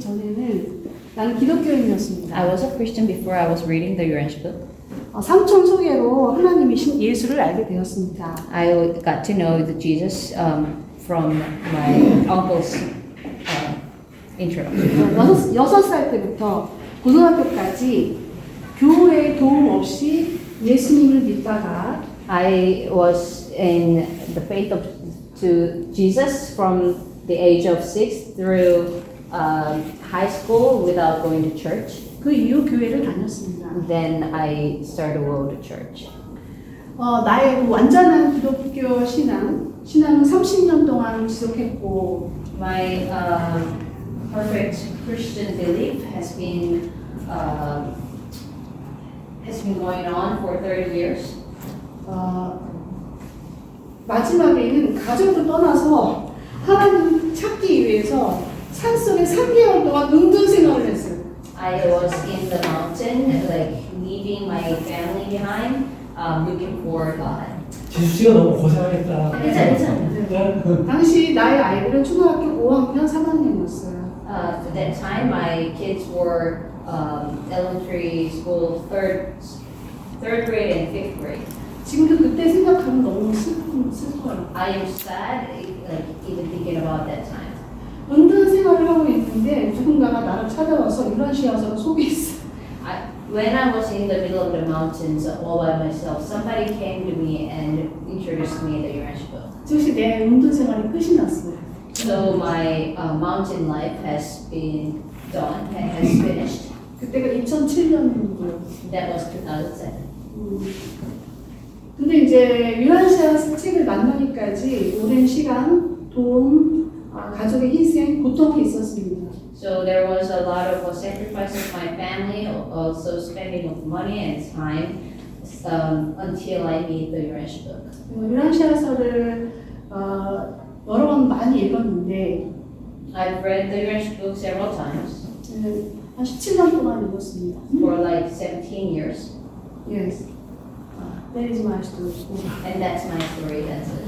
전에는 나는 기독교인이었습니다. I was a Christian before I was reading the Urantia book. 삼촌 소개로 하나님이신 예수를 알게 되었습니다. I got to know the Jesus from my uncle's intro. 6살 때부터 고등학교까지 교회의 도움 없이 예수님을 믿다가 I was in the faith to Jesus from the age of 6 through high school without going to church. 그 이후 교회를 다녔습니다. Then I started to go to church. 나의 완전한 기독교 신앙은 30년 동안 지속했고 My perfect Christian belief has been going on for 30 years. 마지막에는 가족을 떠나서 하나님 찾기 위해서 산속에 3개월 동안 은둔 생활을 했어요. I was in the mountain, like leaving my family behind, looking for God. 지수 씨가 너무 고생하겠다. 괜찮아요. 당시 나의 아이들은 초등학교 5학년, 3학년이었어요. At that time, my kids were elementary school, third grade and fifth grade. 지금도 그때 생각하면 너무 슬퍼요. I am sad, like even thinking about that time. 은둔 생활을 하고 있는데 누군가가 나를 찾아와서 유란시아서를 소개했어요. When I was in the middle of the mountains all by myself, somebody came to me and introduced me to the Urantia book. 즉시 내 은둔 생활이 끝이 났어요. So my mountain life has been done, has finished. 그때가 2007년이고요. That was 2007. 근데 이제 유란시아 책을 만나기까지 오랜 시간, 돈, 가족의 희생, 고통이 있었습니다. So there was a lot of sacrifice of my family, also spending of money and time until I meet the Urantia book. 유란시아서를 여러 번 많이 읽었는데 I've read the Urantia book several times 한 17년 동안 읽었습니다. for like 17 years. Yes. That is my story. And that's my story, that's it.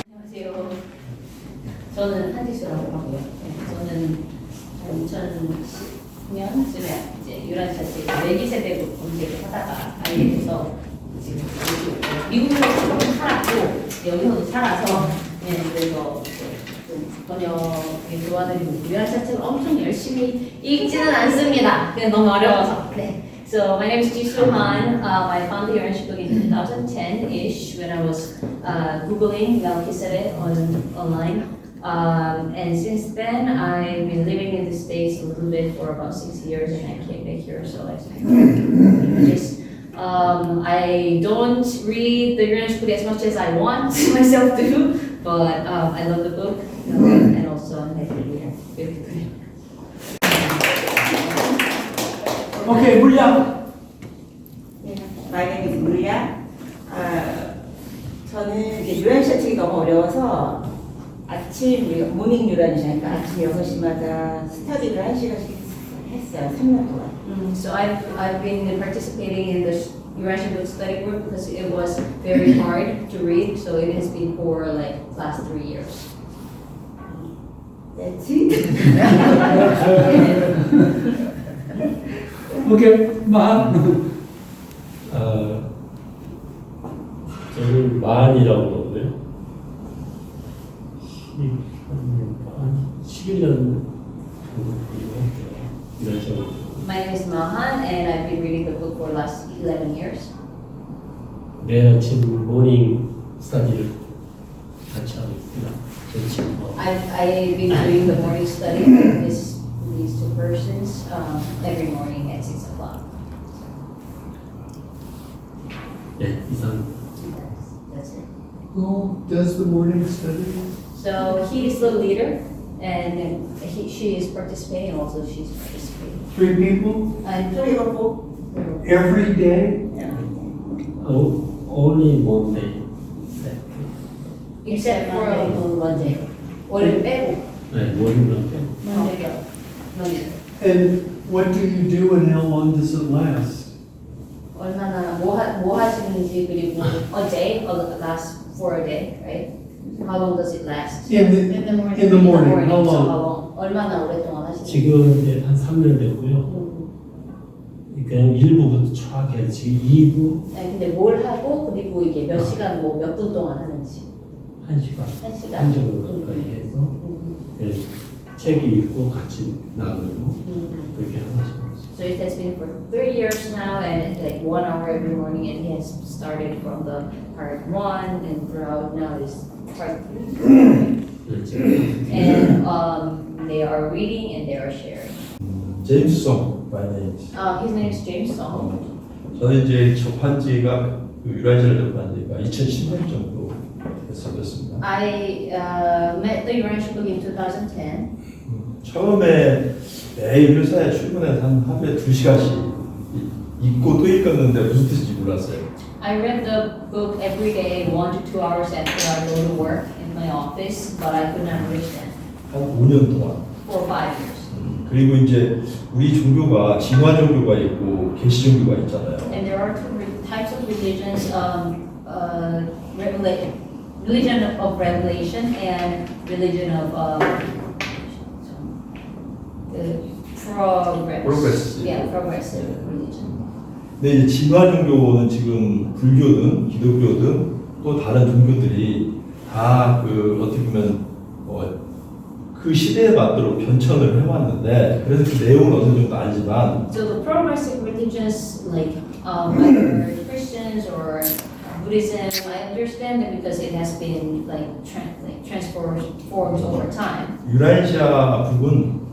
안녕하세요. 저는 한지수라고 하고요. 저는 2010년쯤에 이제 유란시아 책 내기 세대로 검색을 하다가 알게 돼서 지금 미국에서 살았고 여기서도 살아서 그래서 좀 번역에 도와드리고 유란시아 책을 엄청 열심히 읽지는 않습니다. 그냥 너무 어려워서. 네. So my name is Jisoo Han. I found the Urantia book in 2010-ish when I was Googling Melchizedek online. And since then, I've been living in the States a little bit for about 6 years, and I came back here, so I just I don't read the Urantia book as much as I want myself to, but I love the book, and also I'm happy to be here. 오케이, 물량. My name is Uria. 저는 이제 유란시아 책이 너무 어려워서 아침 우리가 모닝 유란시아니까 아침 6시마다 스터디를 1시간씩 했어요. 3년 동안. So I've been participating in the Urantia book study group because it was very hard to read, so it has been for like last 3 years. That's it. 오케이, 만. 저는 만이라고 그러고요. 한 11년 정도 이런 식으로. My name is Mahan, and I've been reading the book for the last 11 years. 매일 아침 모닝 스터디를 같이 하고 있습니다. 저 친구와. I've been doing the morning study with these two persons every morning at 6 o'clock. 네, 이상. That's it. Who does the morning study? So he is the leader, and she is participating. Also, she's participating. 3 people? And Every day? Only one day. except for Monday. 월요일 빼고. 네, 모닝만 빼고. Monday. And what do you do and how long does it last? 얼마나 뭐 하시는지 그리고 a day, last for a day, right? How long does it last? In the morning, how So long? how long? 얼마나 오랫동안 하시나요? 지금 이제 한 3년 됐고요. 그냥 1부부터 쫙 해서 지금 2부 네, 근데 뭘 하고 그리고 이게 몇 시간 뭐 몇 분 동안 하는지 1시간, 1시간? 한 정도 가까이 해서 예, 책이 읽고 같이 나누고 그렇게 하고 So it has been for 3 years now, and like 1 hour every morning, and he has started from the part 1 and throughout now is part 3. And they are reading and they are sharing. 제임스 송 my name is. His name is James Song. 저는 이제 접한 지가 유라시아를 접한 지가 2010년 정도 됐었습니다. I met the Urantia book in 2010. 처음에 매일 회사에 출근해서 한 하루에 2시간씩 읽고 또 읽었는데 무슨 뜻인지 몰랐어요. I read the book every day, 1 to 2 hours after I go to work in my office, but I could not understand 한 5년 동안. for 5 years. 그리고 이제 우리 종교가 진화 종교가 있고 계시 종교가 있잖아요. And there are two types of religions: religion of revelation and religion of Progressive. Yeah, progressive religion. 근데 이제 진화 종교는 지금 불교든 기독교든 또 다른 종교들이 다 그 어떻게 보면 그 시대에 맞도록 변천을 해왔는데 그래서 그 내용은 어느 정도 알지만 So the progressive religions, like either Christians or Buddhism, I understand them because it has been like transformed over time. 유라시아 북은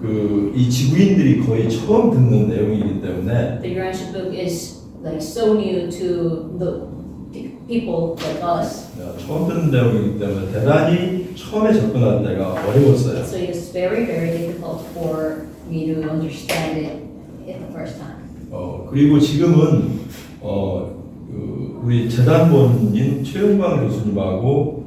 그 이 지구인들이 거의 처음 듣는 내용이기 때문에 The Urantia book is like so new to the people like us. 처음 듣는 내용이기 때문에 대단히 처음에 접근할 때가 어려웠어요. So it is very, very difficult for me to understand it at the first time. 그리고 지금은 우리 재단본인 최은광 교수님하고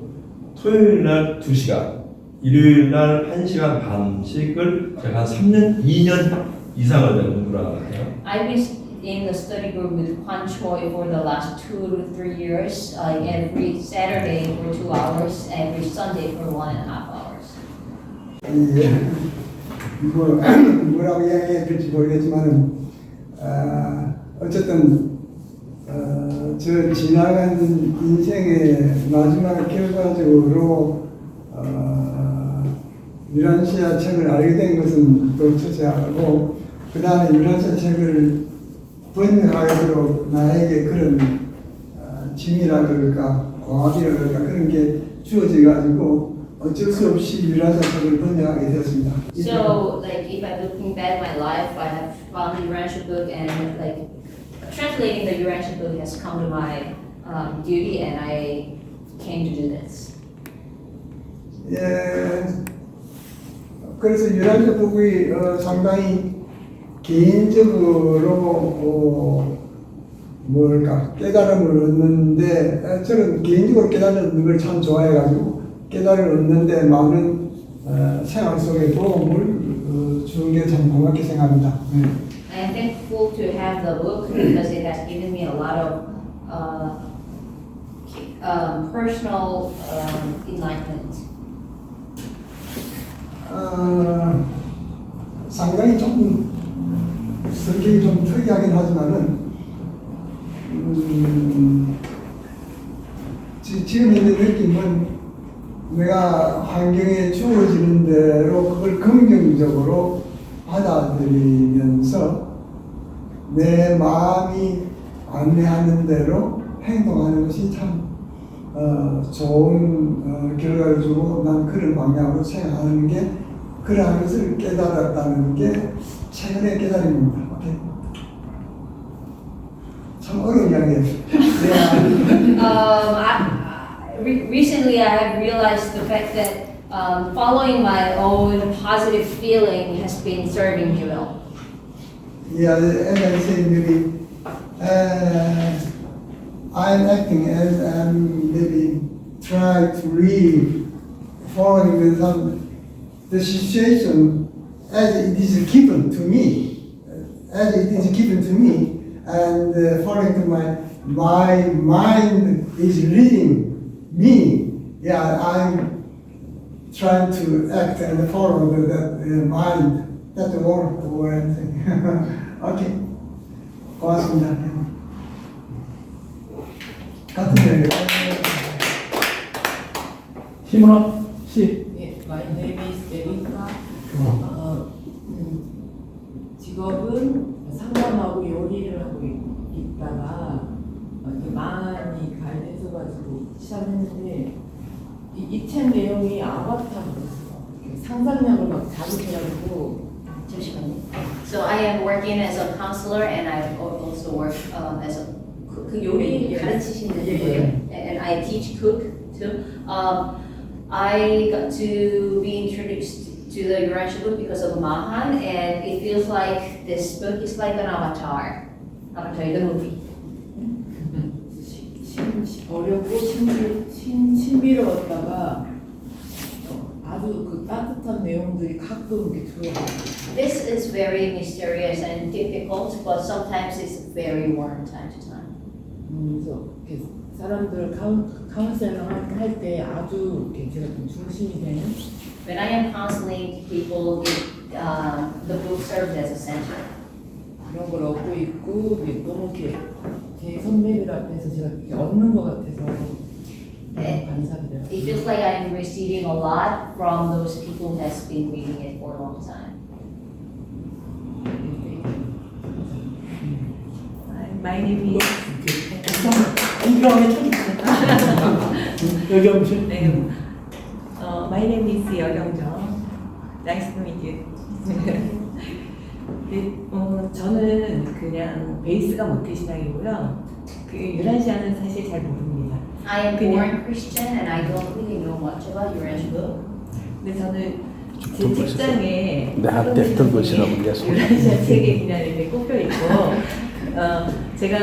토요일 날 2시간, 일요일 날 1시간 반씩을 제가 한 2년 이상을 내가 공부를 하는 것 같아요. I've been in the study group with Kwan Choi for the last 2 to 3 years, every Saturday for 2 hours, every Sunday for 1.5 hours. 뭐라고 이야기해야 될지 모르겠지만은 어쨌든 저 지나간 인생의 마지막 결과적으로 유란시아 책을 알게 된 것은 또 첫째하고 그 다음에 유란시아 책을 번역하도록 나에게 그런 짐이라 그럴까 과학이라 그럴까 그런 게 주어져가지고 어쩔 수 없이 유란시아 책을 번역하게 되었습니다. So, like, if I'm looking back my life, I have found the Urantia book, and like translating the Urantia book has come to my duty, and I came to do this. 예, 그래서 유란시아 북이 상당히 개인적으로 뭘까 깨달음을 얻는데 저는 개인적으로 깨달음을 얻는 걸 참 좋아해가지고 깨달음을 얻는데 많은 생활 속에 도움을 주는 게 참 고맙게 생각합니다. I am thankful to have the book because it has given me a lot of personal enlightenment. 상당히 조금 성격이 좀 특이하긴 하지만은 지금 있는 느낌은 내가 환경에 주어지는 대로 그걸 긍정적으로 받아들이면서 내 마음이 안내하는 대로 행동하는 것이 참 좋은 결과를 주고 난 그런 방향으로 생각하는 게 그러한 것을 깨달았다는 게 최근의 깨달음입니다. 오케이? 참 어려운 이야기예요. Recently, I have realized the fact that following my own positive feeling has been serving me well. Yeah, as I said, maybe I'm acting as I'm maybe trying to read, following the situation as it is given to me, and following to my mind is leading me yeah, I'm trying to act and follow that mind, that word or anything. Okay. 고맙습니다. 같은 얘기. 심은아 씨. 예, my name is 에리카. 직업은 상담하고 요리를 하고 있다가 많이 가입해서가지고 시작했는데 이 책 내용이 아바타로서 상상력을 막 자극해가지고 잠시만요. So I am working as a counselor and I also work as a 그 요리 가르치시는 분이에요. And I teach cook too. I got to be introduced to the Urantia book because of Mahan, and it feels like this book is like an avatar. Avatar, the movie. 어렵고 신비로웠다가 아주 그 따뜻한 내용들이 가끔 이렇게 들어가요. This is very mysterious and difficult, but sometimes it's very warm time to time. 그래서 이렇게 사람들 카운셀링 할 때 아주 이렇게 제가 좀 중심이 되는 When I am counseling people, the book serves as a center. 그런 걸 얻고 있고 너무 이렇게 제 선배들 앞에서 제가 이렇게 얻는 것 같아서 너무 감사해요. It feels like I'm receiving a lot from those people who has been reading it for a long time. My name is 공평하게 여기 오신. 네. My name is 여경정. Nice to meet you. 네, 저는 그냥 베이스가 모태신앙이고요. 그 유란시아는 사실 잘 모릅니다. I am born Christian and I don't really know much about Urantia book. 근데 저는 제 책장에 내 한테 들고 있으라고 계속. 유란시아 책에 그냥 이렇게 꼽혀 있고, 제가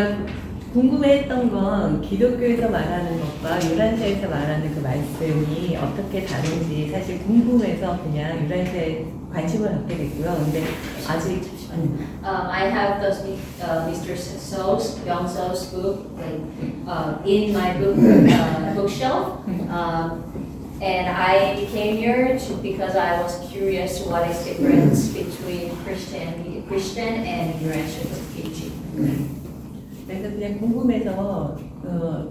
궁금해했던 건 기독교에서 말하는 것과 유란시아에서 말하는 그 말씀이 어떻게 다른지 사실 궁금해서 그냥 유란시아에 관심을 갖게 됐고요. 근데 아직 I have the Mr. So's, Young So's book in my bookshelf. And I came here because I was curious what is the difference between Christian and Urantia teaching. 그래서 그냥 궁금해서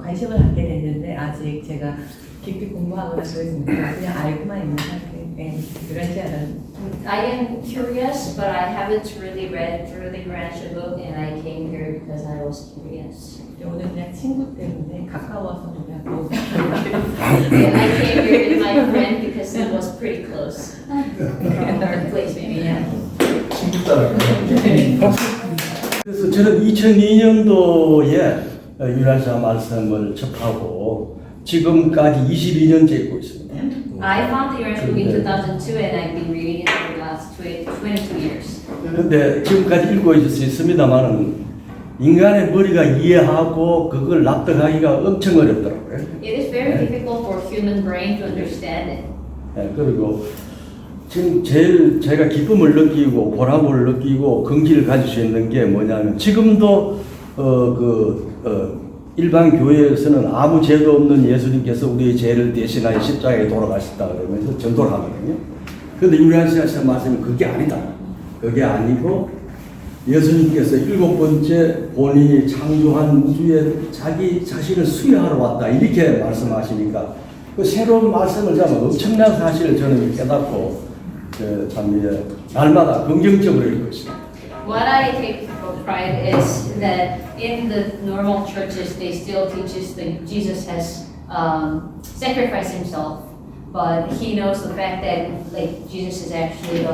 관심을 갖게 됐는데 아직 제가 깊이 공부하거나 그러지 못해서 그냥 알고만 있는 상태에 유란시아라는 I am curious, but I haven't really read through the Urantia book, and I came here because I was curious. 오늘 그냥 친구 때문에 가까워서 그냥 또 Yeah, I came here with my friend because it was pretty close from our place, maybe. Yeah. 친구 따라. 그래서 저는 2002년도에 유란시아 말씀을 접하고 지금까지 22년째 읽고 있습니다. I found the Urantia book in 2002, and I've been reading it for the last 22 years. 그런데 지금까지 읽고 있습니다만은 인간의 머리가 이해하고 그걸 납득하기가 엄청 어렵더라고요. It is very difficult for human brain to understand it. 네, 그리고 지금 제일 제가 기쁨을 느끼고 보람을 느끼고 긍지를 가질 수 있는 게 뭐냐면 지금도 일반 교회에서는 아무 죄도 없는 예수님께서 우리의 죄를 대신하여 십자가에 돌아가셨다 그러면서 전도를 하거든요. 그런데 유란시아에서 말씀은 그게 아니다. 그게 아니고 예수님께서 7번째 본인이 창조한 우주에 자기 자신을 수여하러 왔다 이렇게 말씀하시니까 그 새로운 말씀을 잡아 엄청난 사실을 저는 깨닫고 참 날마다 긍정적으로 읽고 있습니다. What I take for pride is that in the normal churches, they still teach us that Jesus has sacrificed himself, but he knows the fact that Jesus is actually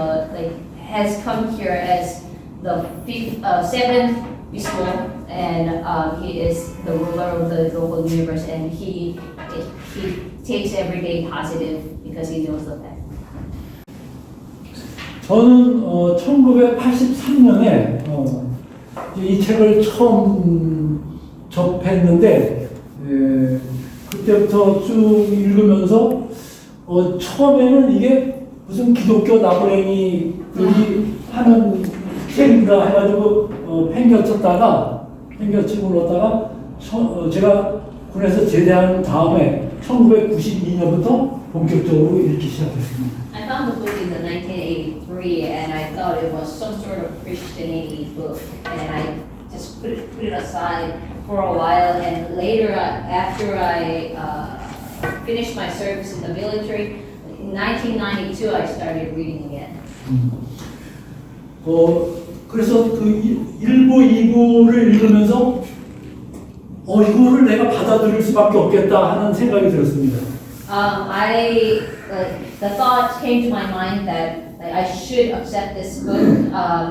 has come here as the seventh bestool, and he is the ruler of the global universe, and he takes every day positive because he knows the fact. 저는 1983년에 이 책을 처음 접했는데 그때부터 쭉 읽으면서 처음에는 이게 무슨 기독교 나부랭이들이 하는 책인가 해가지고 팽겨쳤다가 제가 군에서 제대한 다음에 1992년부터 본격적으로 읽기 시작했습니다. I found the book in the 1983 and I thought it was some sort of Christianity book and I just put it aside for a while and later after I finished my service in the military in 1992 I started reading again. 그래서 그 1부, 2부를 읽으면서 이거를 내가 받아들일 수밖에 없겠다 하는 생각이 들었습니다. The thought came to my mind that I should accept this book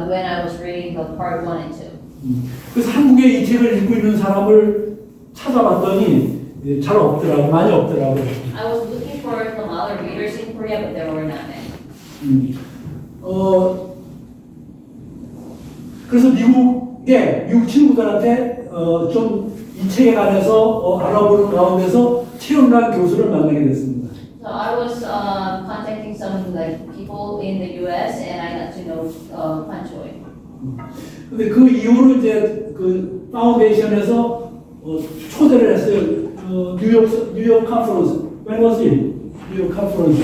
when I was reading the part 1 and 2. 그래서 한국에 이 책을 읽고 있는 사람을 찾아봤더니 잘 없더라고요. 많이 없더라고요. I was looking for some other readers in Korea, but there were not many. 그래서 미국 친구들한테 좀 이 책에 관해서 알아보는 가운데서 최영란 교수를 만나게 됐습니다. So I was contacting some like people in the U.S. and I got to know Pan Choi. 근데 그 이후로 이제 그 파운데이션에서 초대를 했어요. 뉴욕 컨퍼런스. When was it? 뉴욕 컨퍼런스.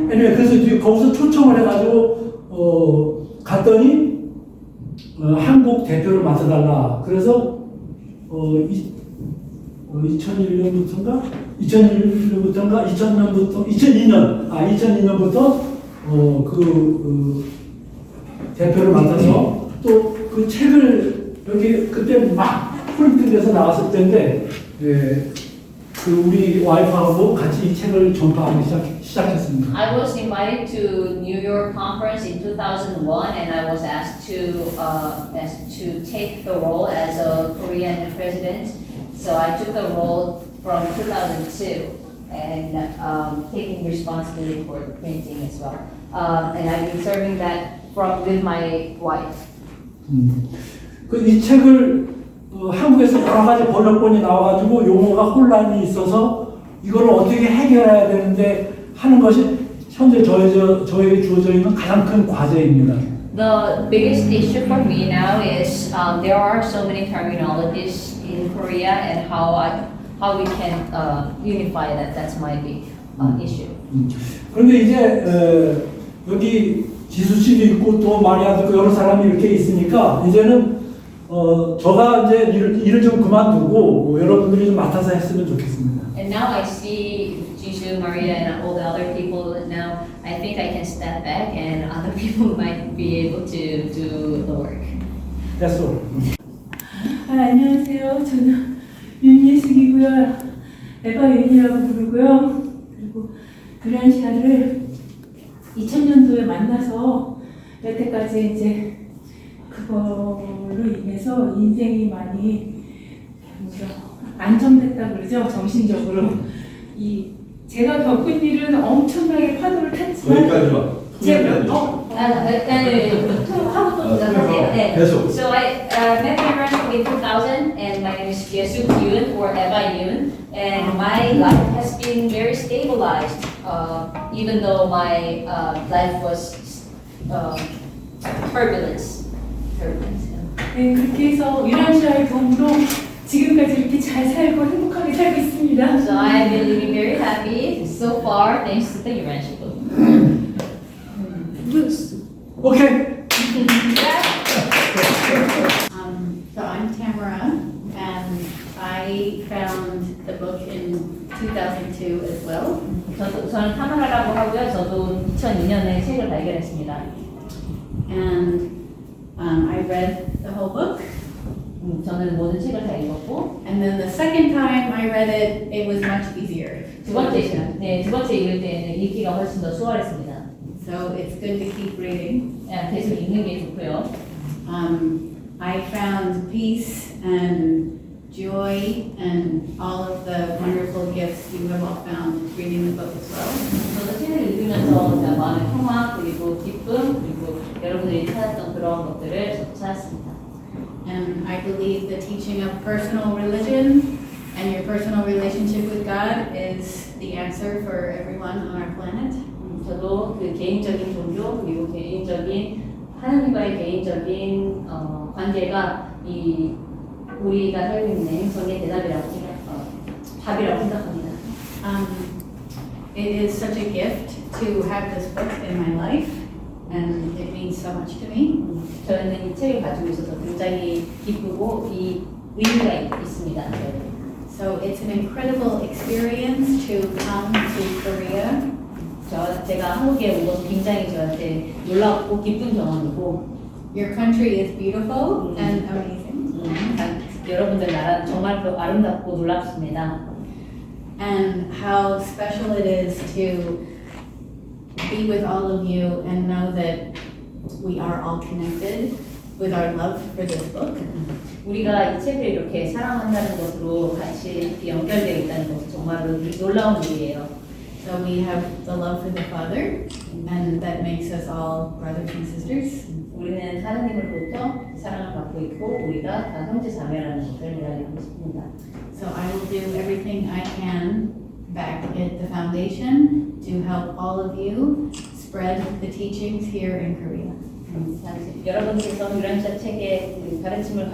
그래서 거기서 초청을 해가지고 갔더니 한국 대표를 맡아달라. 그래서 2001년부터인가? 2002년부터 그 대표를 맡아서 또 그 책을 여기 그때 막 프린트돼서 나왔을 때인데 그 우리 와이프하고 같이 이 책을 전파하기 시작했습니다. I was invited to New York conference in 2001 and I was asked to take the role as a Korean president. So I took the role from 2002 and taking responsibility for the printing as well. And I've been serving that with my wife. 이 책을 한국에서 여러 가지 번역본이 나와가지고 용어가 혼란이 있어서 이걸 어떻게 해결해야 되는데 하는 것이 현재 저에게 주어져 있는 가장 큰 과제입니다. The biggest issue for me now is there are so many terminologies in Korea and how we can unify that. That's my big issue. 그런데 이제 여기 지수 씨도 있고 또 마리아도 있고 여러 사람이 이렇게 있으니까 이제는 저가 이제 일을 좀 그만두고 여러분들이 좀 맡아서 했으면 좋겠습니다. And now I see Jisoo, Maria, and all the other people. Now I think I can step back, and other people might be able to do the work. That's all. 안녕하세요. 저는 윤예숙이고요. 에바 윤이라고 부르고요. 그리고 유란시아를 2000년도에 만나서 여태까지 이제 그걸로 인해서 인생이 많이 안정됐다 그러죠. 정신적으로. 제가 겪은 일은 엄청나게 파도를 탔지만 여기까지만. So I met my friends in 2000 and my name is Jesu Yoon or Eva Yoon and my life has been very stabilized even though my life was turbulence. 네, 그렇게 해서 유란시아의 도움으로 지금까지 이렇게 잘 살고 행복하게 살고 있습니다. So I've been living very happy so far thanks to the Urantia book. Okay. So I'm Tamara, and I found the book in 2002 as well. 저는 타마라라고 하고요. 저도 2002년에 책을 발견했습니다. And I read the whole book. 저는 모든 책을 다 읽었고. And then the second time I read it, it was much easier. 두 번째 읽을 때는 읽기가 훨씬 더 수월했습니다. So it's good to keep reading. 계속 읽는 게 좋고요. I found peace and joy and all of the wonderful gifts you have all found reading the book as well. 저도 책을 읽으면서 마음의 평화 그리고 기쁨 그리고 여러분들이 찾았던 그런 것들을 저도 찾았습니다. And I believe the teaching of personal religion and your personal relationship with God is the answer for everyone on our planet. 저도 그 개인적인 종교 그리고 개인적인 하나님과의 개인적인 관계가 이 우리가 살고 있는 행성의 답이라고 생각합니다. It is such a gift to have this book in my life, and it means so much to me. 저는 이 책을 가지고 있어서 굉장히 기쁘고 이 의미가 있습니다. So it's an incredible experience to come to Korea. 제가 한국에 온 것은 굉장히 저한테 놀랍고 기쁜 경험이고 Your country is beautiful and amazing. 여러분들 나라는 정말 아름답고 놀랍습니다. And how special it is to be with all of you and know that we are all connected with our love for this book. 우리가 이 책을 이렇게 사랑한다는 것으로 같이 연결되어 있다는 것은 정말로 놀라운 일이에요. So we have the love for the Father, and that makes us all brothers and sisters. 우리는 하나님으로부터 사랑을 받고 있고 우리가 다 형제 자매라는 것을 이야기하고 싶습니다. So I will do everything I can back at the foundation to help all of you spread the teachings here in Korea. 여러분께서 유란시아 책의 그 가르침을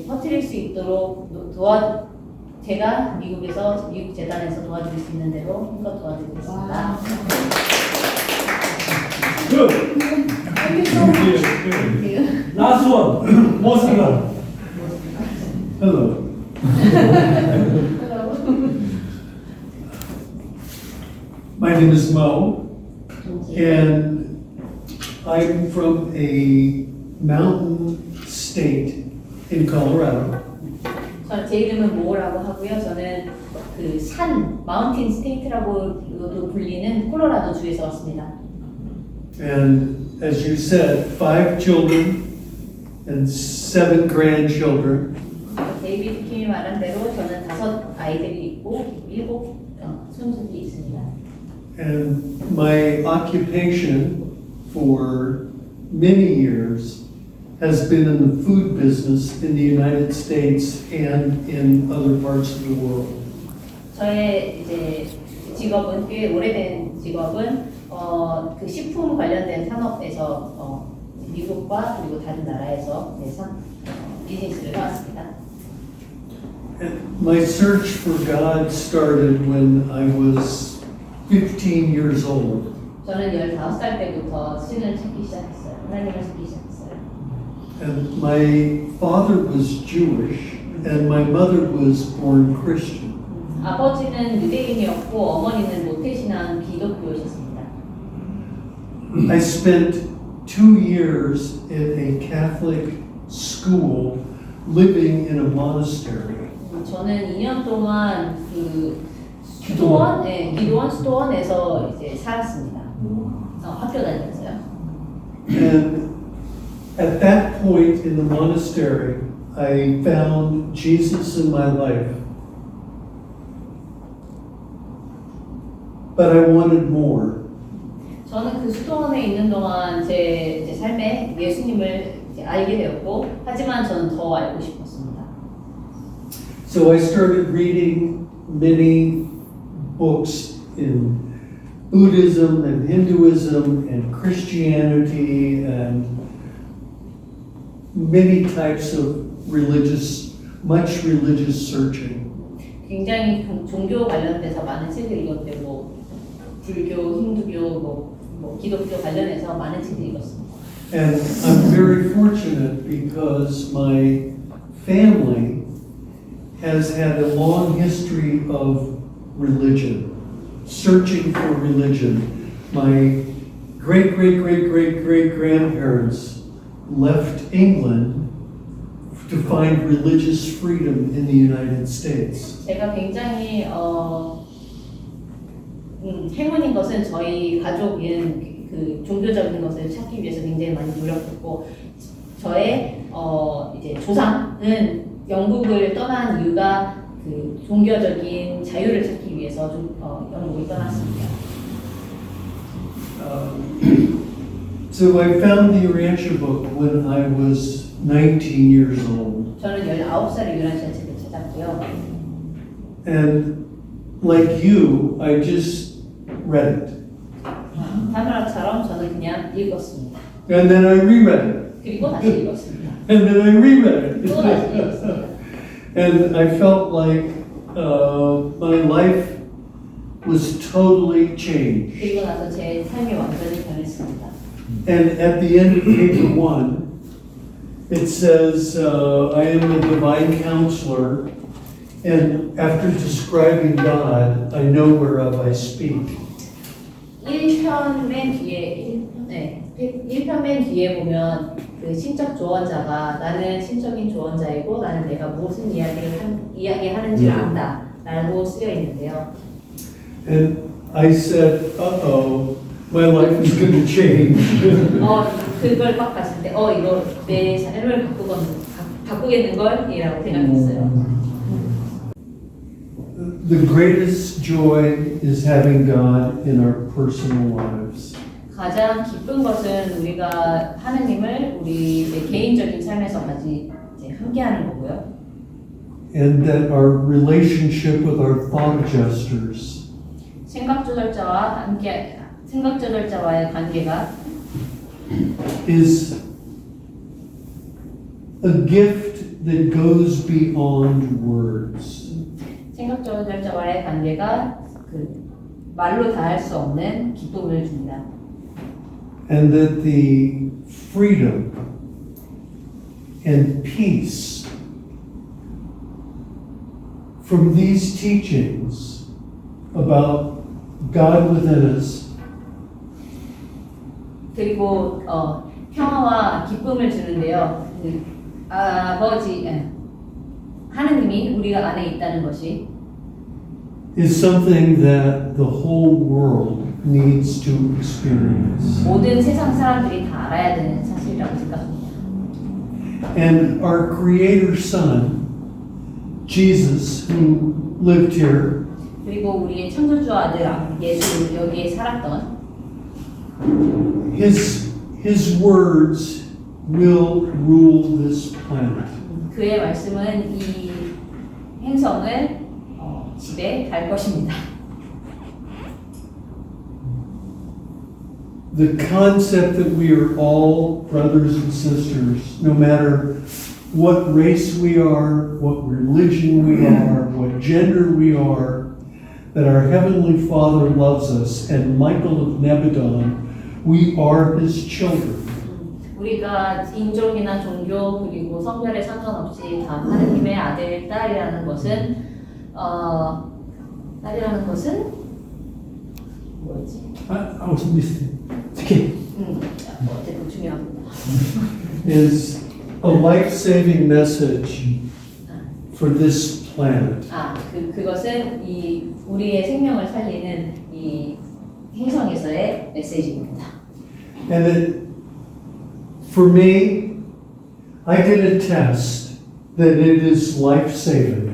퍼뜨릴 수 있도록 제가 미국에서 미국 재단에서 도와줄 수 있는 대로 힘껏 도와드리겠습니다. Thank you so much. Last one. Mosca. Hello. My name is Mo, and I'm from a mountain state in Colorado. 제 이름은 모라고 하고요. 저는 그 마운틴 스테이트라고도 불리는 콜로라도 주에서 왔습니다. And as you said, 5 children and 7 grandchildren. 데이비드 킴이 말한 대로 저는 5 아이들이 있고 7 손주들이 있습니다. And my occupation for many years has been in the food business in the United States and in other parts of the world. 저의 이제 직업은 꽤 오래된 직업은 그 식품 관련된 산업에서 미국과 그리고 다른 나라에서 비즈니스를 해왔습니다. My search for God started when I was 15 years old. 저는 15살 때부터 신을 찾기 시작했어요. 하나님을 찾기 시작했어요. And my father was Jewish and my mother was born Christian. 아버지는 유대인이었고 어머니는 모태신앙 기독교셨습니다. I spent 2 years in a Catholic school living in a monastery. 저는 2년 동안 그 기도원 수도원에서 이제 살았습니다. 학교 다니면서요. And at that point in the monastery, I found Jesus in my life. But I wanted more. 저는 그 수도원에 있는 동안 제 삶에 예수님을 이제 알게 되었고, 하지만 저는 더 알고 싶었습니다. So I started reading many books in Buddhism and Hinduism and Christianity and many types of much religious searching. 굉장히 종교 관련돼서 많은 책을 읽었고, 불교, 힌두교, 기독교 관련해서 많은 책을 읽었습니다. And I'm very fortunate because my family has had a long history of religion, searching for religion. My great-great-great-great-great-grandparents left England to find religious freedom in the United States. 제가 굉장히 행운인 것은 저희 가족은 그 종교적인 것을 찾기 위해서 굉장히 많이 노력했고, 저의 이제 조상은 영국을 떠난 이유가 그 종교적인 자유를 찾기 위해서 영국을 떠났습니다. So I found the Urantia book when I was 19 years old. 저는 19살에 유란시아 책을 찾았고요. And like you, I just read it. 타마라처럼 저는 그냥 읽었습니다. And then I reread it. 그리고 다시 읽었습니다. And then I reread 또 다시 it. 읽었습니다. And I felt like my life was totally changed. 그리고 나서 제 삶이 완전히 변했습니다. And at the end of paper 1, it says, I am a divine counselor, and after describing God, I know whereof I speak. 1편 맨 뒤에 보면 그 신적 조언자가 나는 신적인 조언자이고 나는 내가 무슨 이야기하는지를 안다 라고 쓰여 있는데요. And I said, uh-oh, my life is going to change. 그걸 딱 봤을 때 이거 내 삶을 바꾸겠는걸? 이라고 생각했어요. The greatest joy is having God in our personal lives. 가장 기쁜 것은 우리가 하느님을 우리의 개인적인 삶에서까지 이제 함께하는 거고요. And that our relationship with our thought adjusters 생각 조절자와의 관계가 is a gift that goes beyond words. 생각 조절자와의 관계가 그 말로 다 할 수 없는 기쁨을 줍니다. And that the freedom and peace from these teachings about God within us 그리고 평화와 기쁨을 주는데요. 하느님이 우리가 안에 있다는 것이 is something that the whole world needs to experience. 모든 세상 사람들이 다 알아야 되는 사실이라고 생각합니다. And our Creator Son, Jesus, who lived here, 그리고 우리의 창조주 아들 예수 여기에 살았던 His words will rule this planet. 그의 말씀은 이 행성을 지배할 것입니다. The concept that we are all brothers and sisters, no matter what race we are, what religion we are, what gender we are, that our Heavenly Father loves us, and Michael of Nebadon, we are His children. 우리가 인종이나 종교 그리고 성별에 상관없이 다 하느님의 아들, 딸이라는 것은 뭐였지? I was missing. 치킨. 어쨌든 중요합니다. Is a life-saving message for this planet. 그것은 우리의 생명을 살리는 이 행성에서의 메시지입니다. And that for me, I can attest that it is life-saving.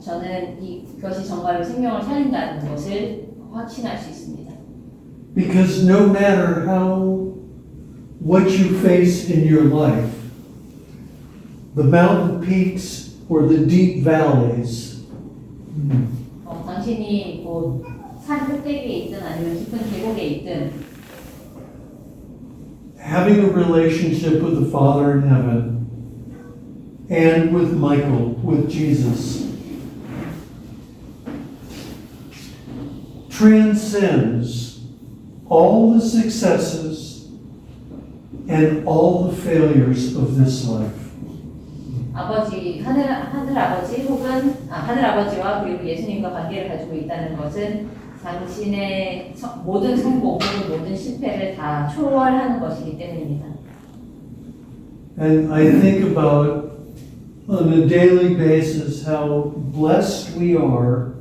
저는 이것이 정말로 생명을 살린다는 것을 확신할 수 있습니다. Because no matter what you face in your life, the mountain peaks or the deep valleys, 당신이 산 꼭대기에 있든 아니면 깊은 계곡에 있든 having a relationship with the Father in heaven and with Michael, with Jesus, transcends all the successes and all the failures of this life. 하늘 아버지와 그리고 예수님과 관계를 가지고 있다는 것은 당신의 모든 성공 혹은 모든 실패를 다 초월하는 것이기 때문입니다. And I think about on a daily basis how blessed we are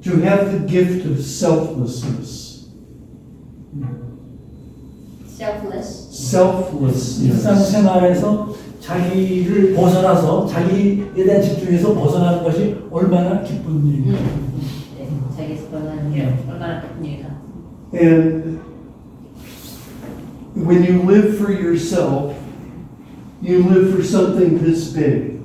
to have the gift of selflessness. Selflessness. 일상생활에서 자기를 벗어나서 자기에 대한 집중에서 벗어나는 것이 얼마나 기쁜 일이에요. 자기에서 벗어나는 게 얼마나 기쁜 일이다. And when you live for yourself, you live for something this big.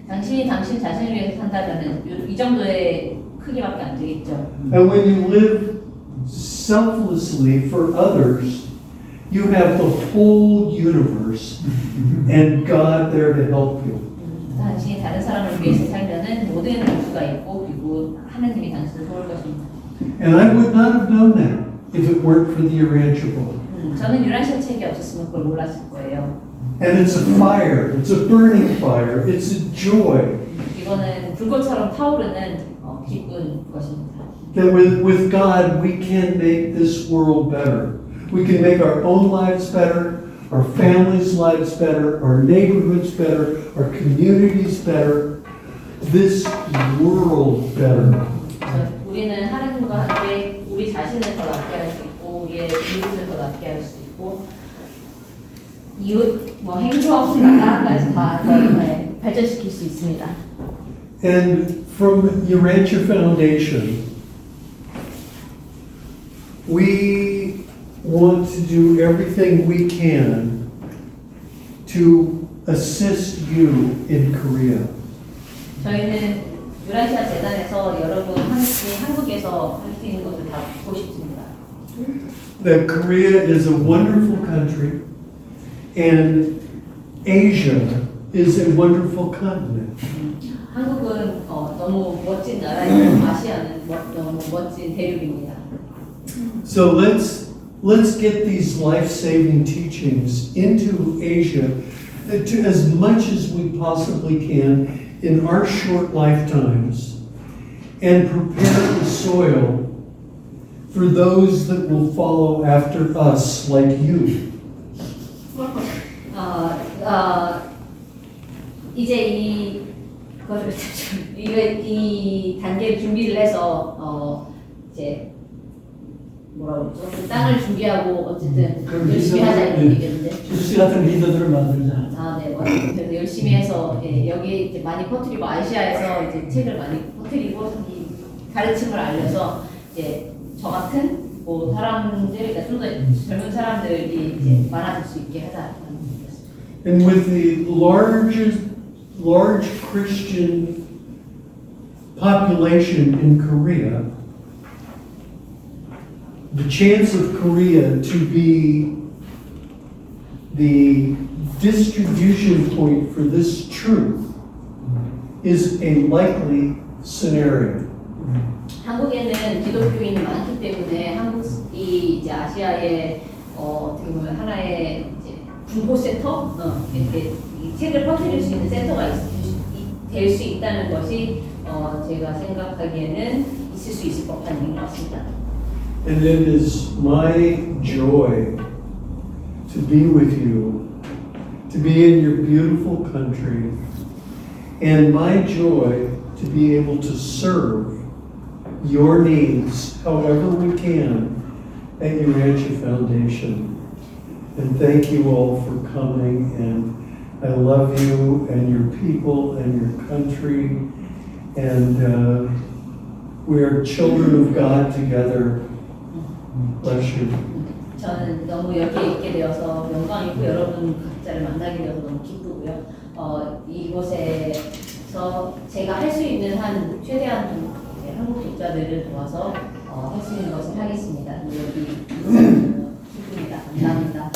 당신이 당신 자신을 위해서 산다면은 이 정도의 크기밖에 안 되겠죠. And when you live selflessly for others, you have the whole universe and God there to help you. 당신이 다른 사람을 위해서 살면은 모든 우주가 있고 그리고 하나님이 당신을 도울 것입니다. And I would not have known that if it weren't for the Urantia book. 저는 유란시아 책이 없었으면 그걸 몰랐을 거예요. And it's a fire, it's a burning fire, it's a joy. 이거는 불꽃처럼 타오르는 기쁜 것입니다. That with God we can make this world better. We can make our own lives better, our families' lives better, our neighborhoods better, our communities better, this world better. 우리는 하나님과 함께 우리 자신을 더 낫게 할 수 있고 우리의 이웃을 더 낫게 할 수 있고 이웃 행성 나라까지 다 발전시킬 수 있습니다. And from Urantia Foundation, we want to do everything we can to assist you in Korea. 저희는 유란시아 재단에서 여러분 한국에서 할 수 있는 것을 다 돕고 싶습니다. That Korea is a wonderful country and Asia is a wonderful continent. 한국은 너무 멋진 나라이고 아시아는 너무 멋진 대륙입니다. So let's get these life-saving teachings into Asia to as much as we possibly can in our short lifetimes and prepare the soil for those that will follow after us like you. 이제 이 단계를 준비를 해서 이제 뭐라고 그러죠? 그 땅을 준비하고 어쨌든 열심히 하자 이런 얘기인데. 주스 같은 리더들을 만들자. 네, 그래서 열심히 해서 여기 이제 많이 퍼뜨리고 아시아에서 이제 책을 많이 퍼뜨리고 이 가르침을 알려서 이제 저 같은 사람들, 그러니까 좀 더 젊은 사람들이 이제 많아질 수 있게 하자. And with the large Christian population in Korea, the chance of Korea to be the distribution point for this truth is a likely scenario. 한국에는 기독교인이 많기 때문에 한국이 이제 아시아의 어떻게 보면 하나의 이제 분포 센터 이렇게 이 책을 퍼뜨릴 수 있는 센터가 될 수 있다는 것이 제가 생각하기에는 있을 수 있을 법한 일인 것 같습니다. And it is my joy to be with you, to be in your beautiful country, and my joy to be able to serve your needs however we can at Urantia Foundation. And thank you all for coming, and I love you and your people and your country, and we are children of God together. Bless you. 저는 너무 여기에 있게 되어서 영광이고 여러분 각자를 만나게 되어서 너무 기쁘고요. 이곳에서 제가 할 수 있는 한 최대한 한국 독자들을 도와서 할 수 있는 것을 하겠습니다. 여기 기쁩니다. 감사합니다.